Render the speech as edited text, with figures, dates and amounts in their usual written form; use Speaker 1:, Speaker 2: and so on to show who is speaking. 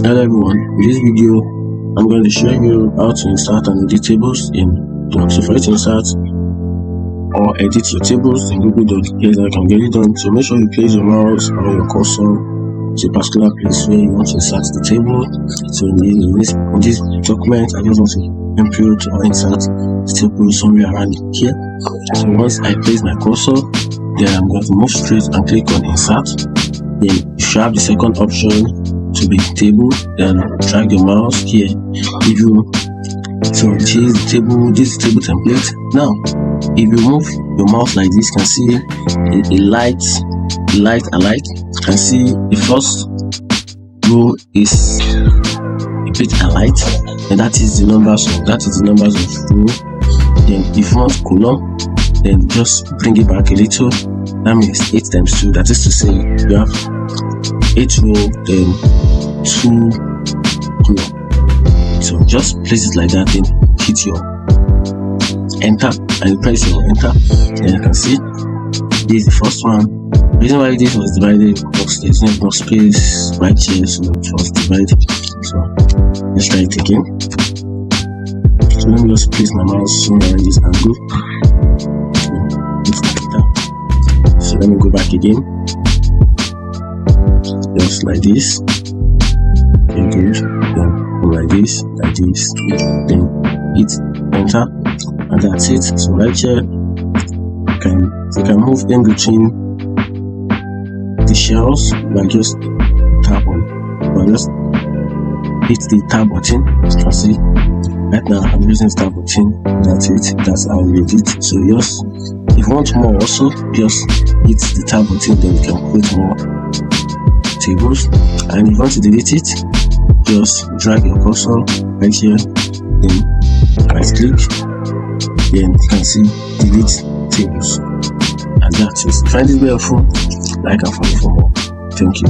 Speaker 1: Hello everyone, in this video I'm going to show you how to insert and edit tables in Doc. So for you to insert or edit your tables in Google Doc, here's how you can get it done. So make sure you place your mouse or your cursor to a particular place where you want to insert the table. So in this document, I just want to input or insert the table somewhere around here. So once I place my cursor, then I'm going to move straight and click on insert. Then you should have the second option to be table, then drag your mouse here. So this is the table, this is table template. Now if you move your mouse like this, you can see a light alike. You can see the first row is a bit alike, and that is the numbers of row. Then if you want column, then just bring it back a little. That means 8 times 2, that is to say you have 8 row, then 2 column. So just place it like that, then hit your enter and press your enter. Then you can see this is the first one. The reason why this was divided because there's no enough space right here, so it was divided. So let's try it again. So let me just place my mouse somewhere in this angle. So let me go back again, just like this. Okay, good. Then go like this, then hit enter, and that's it. So right here, you can move in between the shells by just tap on, or just hit the tab button. As you can see, right now I'm using the tab button. That's it. That's how we edit. So just if you want more, also just hit the tab button. Then you can create more tables. And if you want to delete it, just drag your cursor right here, then right click, then you can see delete tables, and that's it. Find it helpful, like and follow for more. Thank you.